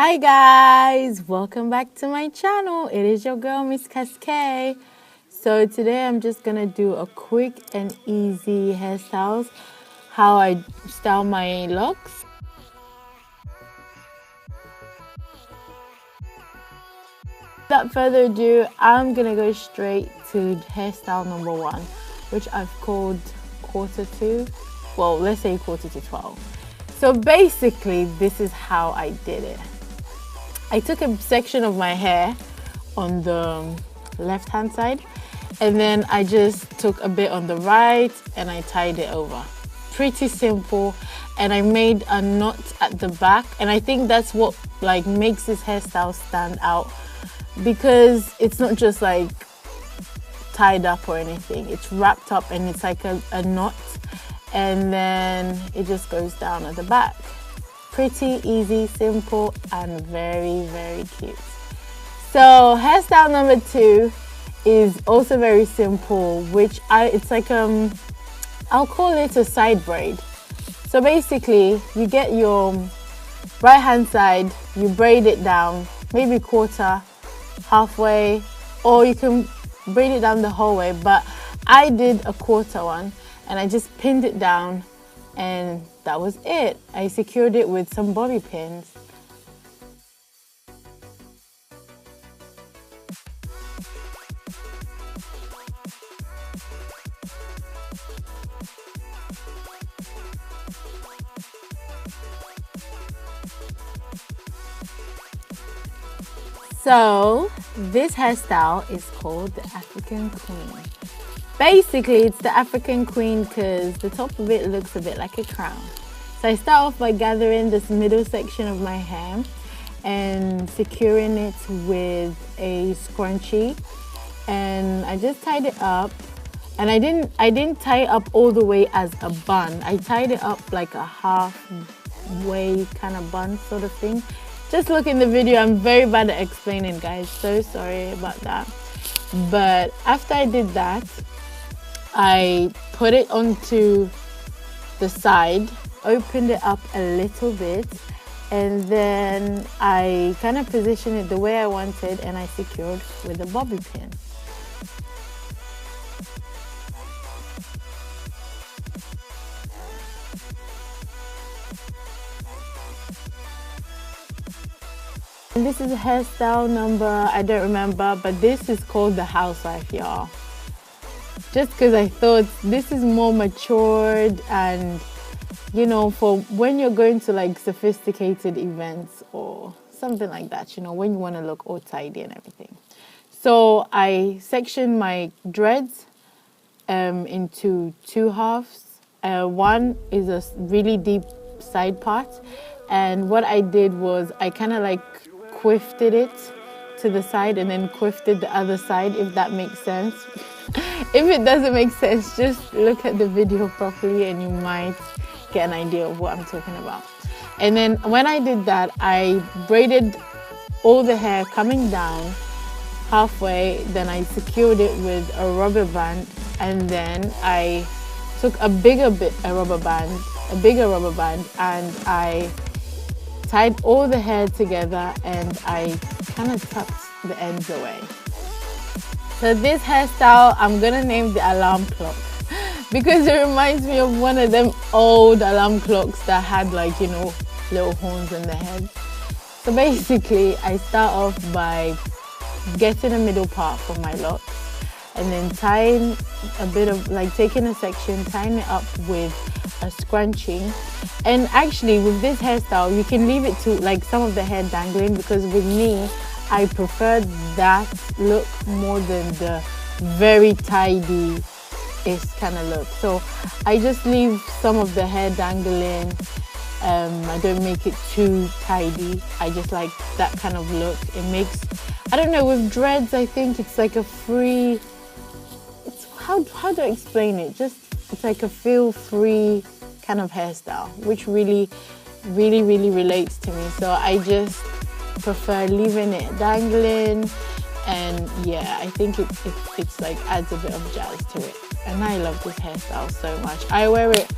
Hi guys, welcome back to my channel. It is your girl Miss Cascade. So today I'm just gonna do a quick and easy hairstyles, how I style my locks. Without further ado, I'm gonna go straight to hairstyle number 1, which I've called quarter to, well, let's say quarter to 12. So basically this is how I did it. I took a section of my hair on the left hand side, and then I just took a bit on the right and I tied it over. Pretty simple. And I made a knot at the back, and I think that's what makes this hairstyle stand out, because it's not just like tied up or anything. It's wrapped up and it's like a knot, and then it just goes down at the back. Pretty easy, simple, and very, very cute. So hairstyle number 2 is also very simple, which it's like I'll call it a side braid. So basically you get your right hand side, you braid it down, maybe quarter, halfway, or you can braid it down the whole way, but I did a quarter one and I just pinned it down, and that was it. I secured it with some bobby pins. So this hairstyle is called the African Queen. Basically, it's the African Queen because the top of it looks a bit like a crown. So I start off by gathering this middle section of my hair and securing it with a scrunchie, and I just tied it up. And I didn't tie it up all the way as a bun. I tied it up like a halfway kind of bun sort of thing. Just look in the video. I'm very bad at explaining, guys. So sorry about that. But after I did that, I put it onto the side, opened it up a little bit, and then I kind of positioned it the way I wanted, and I secured with a bobby pin. And this is a hairstyle number, I don't remember, but this is called the housewife, y'all. Just because I thought this is more matured, and you know, for when you're going to like sophisticated events or something like that, you know, when you want to look all tidy and everything. So I sectioned my dreads into 2 halves. One is a really deep side part, and what I did was I kind of like quifted it to the side and then quifted the other side, if that makes sense. If it doesn't make sense, just look at the video properly and you might get an idea of what I'm talking about. And then when I did that, I braided all the hair coming down halfway, then I secured it with a rubber band, and then I took a bigger rubber band, and I tied all the hair together, and I kind of tucked the ends away. So this hairstyle, I'm gonna name the alarm clock, because it reminds me of one of them old alarm clocks that had, like, you know, little horns in the head. So basically I start off by getting a middle part for my locks, and then tying a bit of, like, taking a section, tying it up with a scrunchie. And actually with this hairstyle you can leave it to like some of the hair dangling, because with me I prefer that look more than the very tidy-ish kind of look. So I just leave some of the hair dangling. I don't make it too tidy. I just like that kind of look. It makes, I don't know, with dreads I think it's like a free, it's how do I explain it? Just, it's like a feel-free kind of hairstyle, which really relates to me. So I just prefer leaving it dangling, and yeah, I think it's like adds a bit of jazz to it. And I love this hairstyle so much. I wear it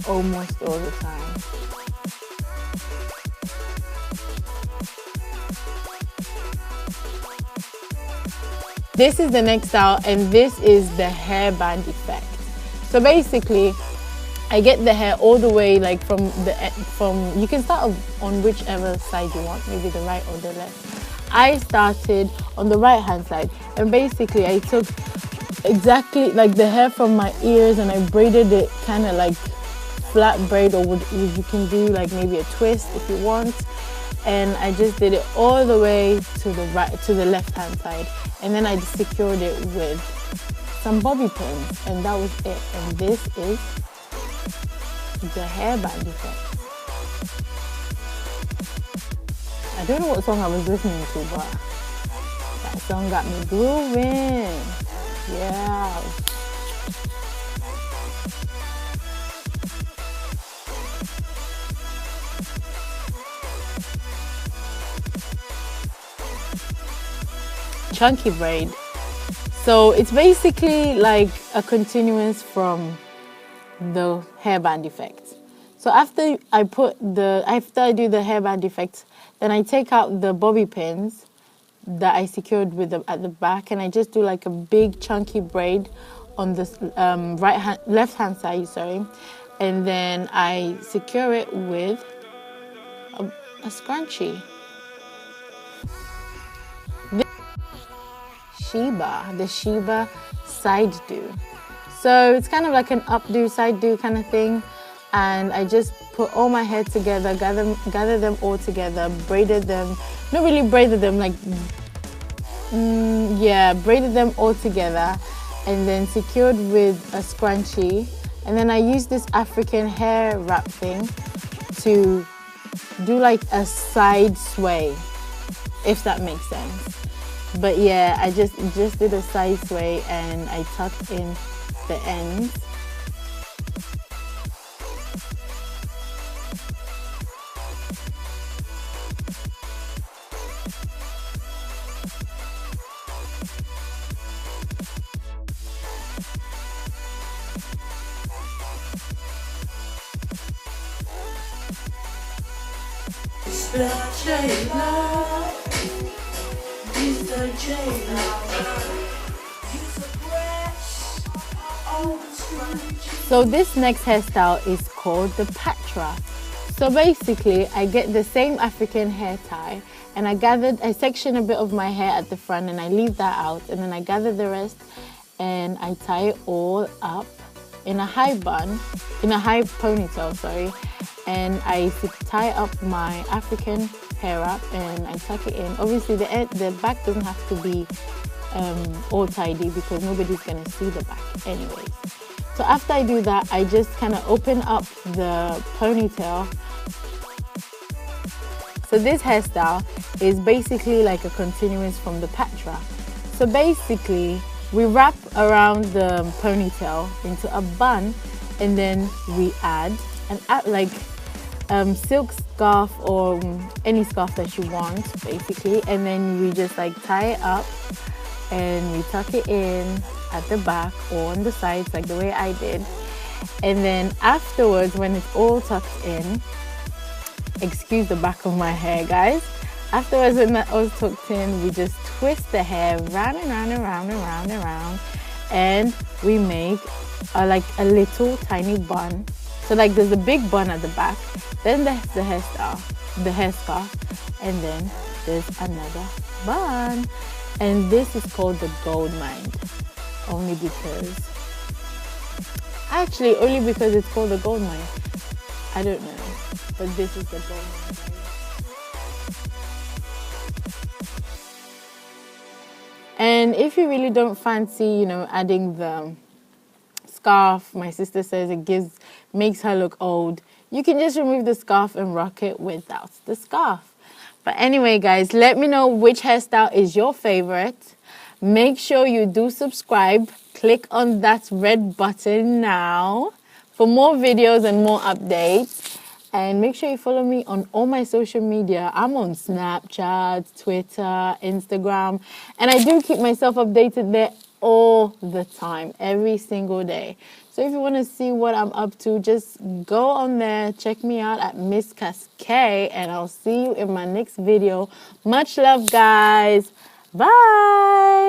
almost all the time. This is the next style, and this is the hairband effect. So basically, I get the hair all the way, like from you can start on whichever side you want, maybe the right or the left. I started on the right hand side, and basically I took exactly like the hair from my ears and I braided it kind of like flat braid, or you can do like maybe a twist if you want. And I just did it all the way to the left hand side, and then I just secured it with some bobby pins, and that was it. And this is the hairband effect. I don't know what song I was listening to, but that song got me grooving. Yeah. Chunky braid. So it's basically like a continuance from the hairband effect. So after I do the hairband effect, then I take out the bobby pins that I secured at the back, and I just do like a big chunky braid on the left hand side, sorry, and then I secure it with a scrunchie. The Sheba side do. So it's kind of like an updo, side do kind of thing. And I just put all my hair together, gather them all together, braided them, not really braided them, like, braided them all together, and then secured with a scrunchie. And then I used this African hair wrap thing to do like a side sway, if that makes sense. But yeah, I just did a side sway, and I tucked in the ends. So this next hairstyle is called the patra. So basically, I get the same African hair tie, and I section a bit of my hair at the front, and I leave that out, and then I gather the rest, and I tie it all up in a high ponytail, sorry. And I tie up my African hair wrap, and I tuck it in. Obviously, the back doesn't have to be all tidy because nobody's gonna see the back anyways. So after I do that, I just kind of open up the ponytail. So this hairstyle is basically like a continuance from the patra. So basically, we wrap around the ponytail into a bun, and then we add silk scarf or any scarf that you want, basically, and then we just like tie it up, and we tuck it in at the back or on the sides, like the way I did. And then afterwards, when it's all tucked in, excuse the back of my hair, guys. Afterwards, when that all tucked in, we just twist the hair round and round and round and round and round, and we make like a little tiny bun. So like there's a big bun at the back, then there's the hairstyle, the hair-scarf, and then there's another bun. And this is called the gold mine, only because it's called the gold mine. I don't know, but this is the gold mine. And if you really don't fancy, adding the scarf, my sister says it makes her look old, you can just remove the scarf and rock it without the scarf. But anyway, guys, let me know which hairstyle is your favorite. Make sure you do subscribe. Click on that red button now for more videos and more updates. And make sure you follow me on all my social media. I'm on Snapchat, Twitter, Instagram, and I do keep myself updated there all the time, every single day. So if you want to see what I'm up to, just go on there, check me out at Miss Cascade, and I'll see you in my next video. Much love, guys. Bye.